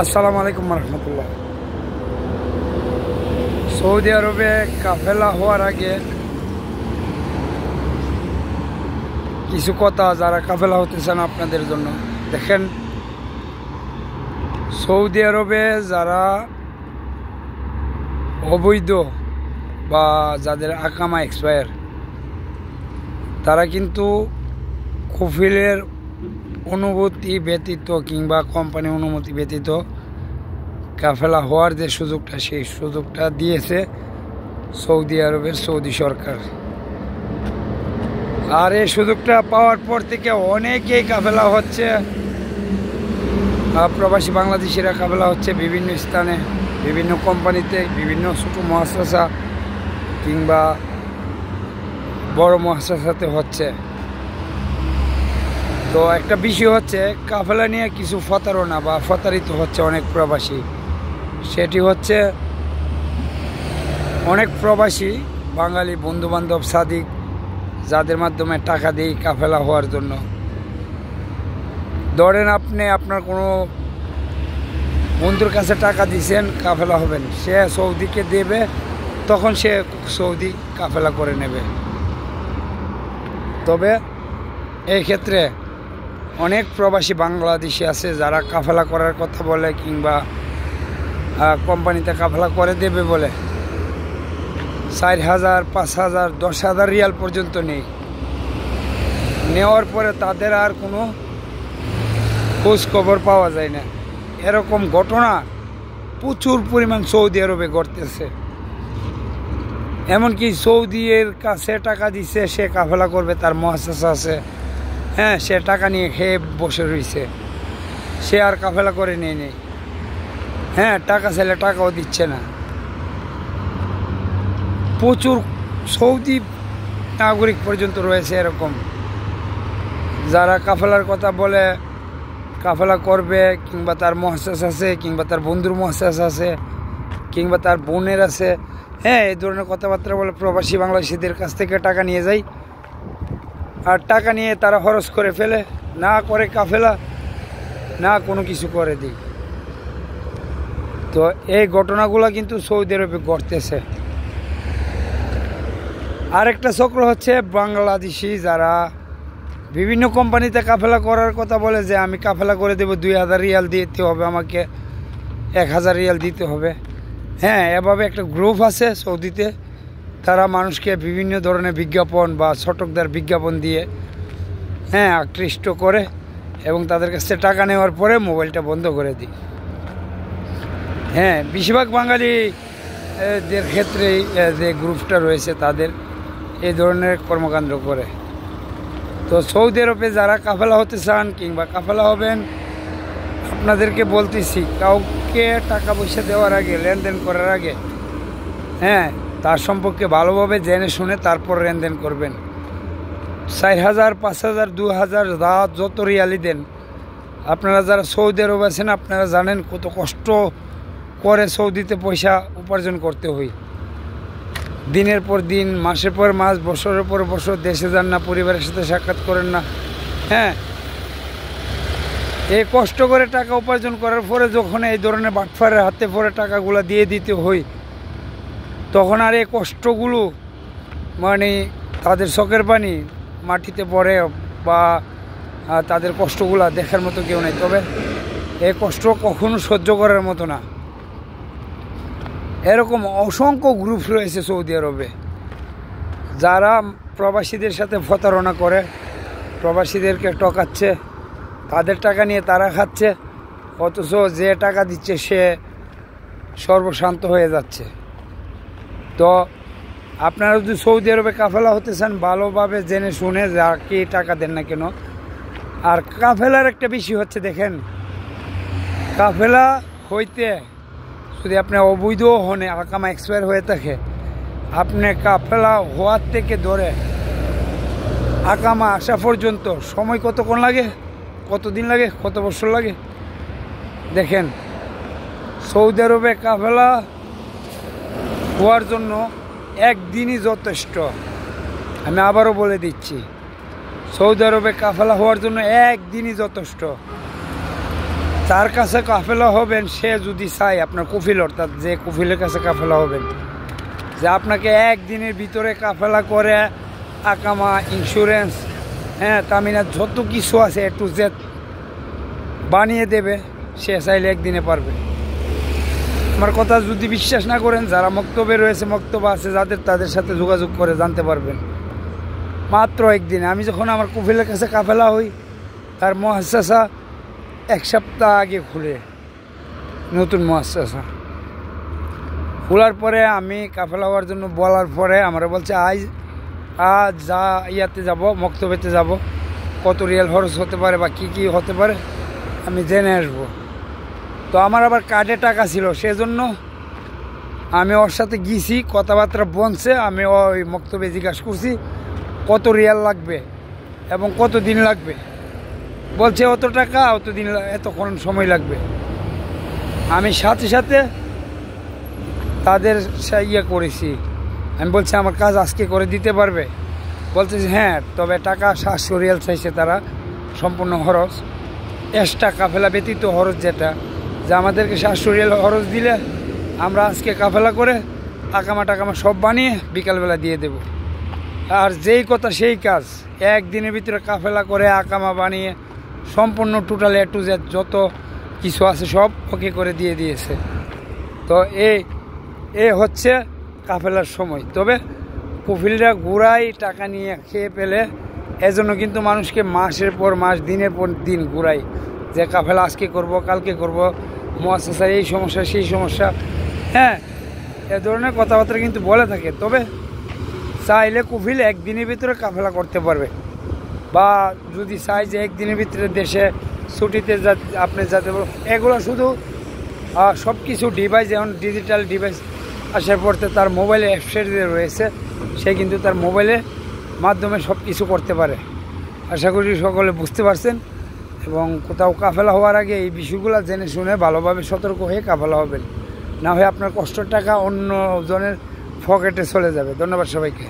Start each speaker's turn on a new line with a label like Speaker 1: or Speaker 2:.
Speaker 1: আসসালামু আলাইকুম রহমতুল্লাহ। সৌদি আরবে কাফেলা হওয়ার আগে কিছু কথা যারা কাফেলা হতে চান আপনাদের জন্য। দেখেন, সৌদি আরবে যারা অবৈধ বা যাদের আকামা এক্সপায়ার, তারা কিন্তু কফিলের অনুমতি ব্যতীত কিংবা কোম্পানি অনুমতি ব্যতীত কাফেলা হওয়ার যে সুযোগটা, সেই সুযোগটা দিয়েছে সৌদি আরবের সৌদি সরকার। আর এই সুযোগটা পাওয়ার পর থেকে অনেকেই কাফেলা হচ্ছে, প্রবাসী বাংলাদেশিরা কাফেলা হচ্ছে বিভিন্ন স্থানে, বিভিন্ন কোম্পানিতে, বিভিন্ন ছোটো মুআসসাসা কিংবা বড় মুআসসাসাতে হচ্ছে। তো একটা বিষয় হচ্ছে, কাফেলা নিয়ে কিছু প্রতারণা বা প্রতারিত হচ্ছে অনেক প্রবাসী। সেটি হচ্ছে, অনেক প্রবাসী বাঙালি বন্ধুবান্ধব সাদিক যাদের মাধ্যমে টাকা দিই কাফেলা হওয়ার জন্য। ধরেন আপনি আপনার কোনো বন্ধুর কাছে টাকা দিয়েছেন কাফেলা হবেন, সে সৌদিকে দেবে, তখন সে সৌদি কাফেলা করে নেবে। তবে এই ক্ষেত্রে অনেক প্রবাসী বাংলাদেশি আছে যারা কাফেলা করার কথা বলে কিংবা কোম্পানিতে কাফেলা করে দেবে বলে 4,000, 5,000, 10,000 রিয়াল পর্যন্ত নেই। নেওয়ার পরে তাদের আর কোনো খোঁজ খবর পাওয়া যায় না। এরকম ঘটনা প্রচুর পরিমাণ সৌদি আরবে ঘটতেছে। এমনকি সৌদির কাছে টাকা দিচ্ছে, সে কাফেলা করবে, তার মুআসসাসা আছে, হ্যাঁ, সে টাকা নিয়ে খেয়ে বসে রয়েছে, সে আর কাফেলা করে নিয়ে নেই। হ্যাঁ, টাকা চাইলে টাকাও দিচ্ছে না। প্রচুর সৌদি নাগরিক পর্যন্ত রয়েছে এরকম, যারা কাফেলার কথা বলে কাফেলা করবে, কিংবা তার মুআসসাসা আছে, কিংবা তার বন্ধুর মুআসসাসা আছে, কিংবা তার বোনের আছে, হ্যাঁ, এই ধরনের কথাবার্তা বলে প্রবাসী বাংলাদেশিদের কাছ থেকে টাকা নিয়ে যায়। আর টাকা নিয়ে তারা খরচ করে ফেলে, না করে কাফেলা, না কোনো কিছু করে দিই। তো এই ঘটনাগুলো কিন্তু সৌদি আরবে ঘটতেছে। আরেকটা চক্র হচ্ছে বাংলাদেশি যারা বিভিন্ন কোম্পানিতে কাফেলা করার কথা বলে, যে আমি কাফেলা করে দেবো, 2,000 রিয়াল দিতে হবে আমাকে, 1,000 রিয়াল দিতে হবে। হ্যাঁ, এভাবে একটা গ্রুপ আছে সৌদিতে, তারা মানুষকে বিভিন্ন ধরনের বিজ্ঞাপন বা ছোটকদার বিজ্ঞাপন দিয়ে হ্যাঁ আকৃষ্ট করে এবং তাদের কাছে টাকা নেওয়ার পরে মোবাইলটা বন্ধ করে দিই। হ্যাঁ, বেশিরভাগ বাঙালিদের ক্ষেত্রেই যে গ্রুপটা রয়েছে তাদের এই ধরনের কর্মকাণ্ড করে। তো সৌদি আরবে যারা কাফেলা হতে চান কিংবা কাফেলা হবেন, আপনাদেরকে বলতেছি, কাউকে টাকা পয়সা দেওয়ার আগে, লেনদেন করার আগে, হ্যাঁ, তার সম্পর্কে ভালোভাবে জেনে শুনে তারপর লেনদেন করবেন। 4,000, 5,000, 2,000 যত রিয়ালি দেন, আপনারা যারা সৌদি আরব আছেন আপনারা জানেন কত কষ্ট করে সৌদিতে পয়সা উপার্জন করতে হয়। দিনের পর দিন, মাসের পর মাস, বছরের পর বছর দেশে যান না, পরিবারের সাথে সাক্ষাৎ করেন না। হ্যাঁ, এই কষ্ট করে টাকা উপার্জন করার পরে যখন এই ধরনের বাটফারের হাতে পরে টাকাগুলো দিয়ে দিতে হয়, তখন আর এই কষ্টগুলো মানে তাদের চোখের পানি মাটিতে পড়ে বা তাদের কষ্টগুলো দেখার মতো কেউ নেই। তবে এই কষ্ট কখনো সহ্য করার মতো না। এরকম অসংখ্য গ্রুপ রয়েছে সৌদি আরবে, যারা প্রবাসীদের সাথে প্রতারণা করে, প্রবাসীদেরকে টকাচ্ছে, তাদের টাকা নিয়ে তারা খাচ্ছে, অথচ যে টাকা দিচ্ছে সে সর্বশান্ত হয়ে যাচ্ছে। তো আপনারা যদি সৌদি আরবে কাফেলা হতে চান, ভালোভাবে জেনে শুনে যাকে টাকা দেন না কেন। আর কাফেলার একটা বিষয় হচ্ছে, দেখেন, কাফেলা হইতে যদি আপনি অবৈধ হন, আকামা এক্সপায়ার হয়ে থাকে, আপনি কাফেলা হওয়ার থেকে ধরে আকামা আসা পর্যন্ত সময় কতক্ষণ লাগে, কতদিন লাগে, কত বছর লাগে। দেখেন, সৌদি আরবে কাফেলা হওয়ার জন্য একদিনই যথেষ্ট। আমি আবারও বলে দিচ্ছি, সৌদি আরবে কাফেলা হওয়ার জন্য একদিনই যথেষ্ট। তার কাছে কাফেলা হবেন সে যদি চায়, আপনার কফিল অর্থাৎ যে কফিলের কাছে কাফেলা হবেন, যে আপনাকে একদিনের ভিতরে কাফেলা করে আকামা, ইন্স্যুরেন্স, হ্যাঁ, তামিনা যত কিছু আছে A to Z বানিয়ে দেবে, সে চাইলে একদিনে পারবে। আমার কথা যদি বিশ্বাস না করেন, যারা মক্তবে রয়েছে, মক্তব আছে যাদের, তাদের সাথে যোগাযোগ করে জানতে পারবেন। মাত্র একদিনে। আমি যখন আমার কফিলের কাছে কাফেলা হই, তার মুআসসাসা 1 সপ্তাহ আগে খুলে, নতুন মুআসসাসা খোলার পরে আমি কাফেলা হওয়ার জন্য বলার পরে আমরা বলছে আজ যা ইয়াতে যাব, মক্তবেতে যাব, কত রিয়াল খরচ হতে পারে বা কি কি হতে পারে আমি জেনে আসবো। তো আমার আবার কার্ডে টাকা ছিল, সেজন্য আমি ওর সাথে গিয়েছি, কথাবার্তা বলছে। আমি ওই মক্তবে জিজ্ঞাসা করছি কত রিয়াল লাগবে এবং কত দিন লাগবে। বলছে অত টাকা, অত দিন, এতক্ষণ সময় লাগবে। আমি সাথে সাথে তাদের ইয়ে করেছি। আমি বলছি আমার কাজ আজকে করে দিতে পারবে? বলছে হ্যাঁ, তবে টাকা 700 রিয়াল চাইছে তারা, সম্পূর্ণ খরচ, এক্সট্রা কাফেলা ব্যতীত খরচ, যেটা যে আমাদেরকে 700 রিয়াল খরচ দিলে আমরা আজকে কাফেলা করে আকামা টাকামা সব বানিয়ে বিকালবেলা দিয়ে দেব। আর যেই কথা সেই কাজ, একদিনের ভিতরে কাফেলা করে আকামা বানিয়ে সম্পূর্ণ টোটাল A to Z যত কিছু আছে সব ওকে করে দিয়ে দিয়েছে। তো এই হচ্ছে কাফেলার সময়। তবে কফিলরা ঘুরাই টাকা নিয়ে খেয়ে পেলে, এজন্য কিন্তু মানুষকে মাসের পর মাস, দিনের পর দিন ঘুরাই, যে কাফেলা আজকে করব, কালকে করব, মুআসসাসার এই সমস্যা, সেই সমস্যা, হ্যাঁ, এ ধরনের কথাবার্তা কিন্তু বলে থাকে। তবে চাইলে কফিল একদিনের ভিতরে কাফেলা করতে পারবে, বা যদি চাই যে একদিনের ভিতরে দেশে ছুটিতে আপনি যাতে, এগুলো শুধু সব কিছু ডিভাইস, যেমন ডিজিটাল ডিভাইস আসার পরতে তার মোবাইলে অ্যাপসের রয়েছে, সে কিন্তু তার মোবাইলের মাধ্যমে সব কিছু করতে পারে। আশা করি সকলে বুঝতে পারছেন, এবং কোথাও কাফেলা হওয়ার আগে এই বিষয়গুলো জেনে শুনে ভালোভাবে সতর্ক হয়ে কাফেলা হবেন, না হয়ে আপনার কষ্টের টাকা অন্য জনের পকেটে চলে যাবে। ধন্যবাদ সবাইকে।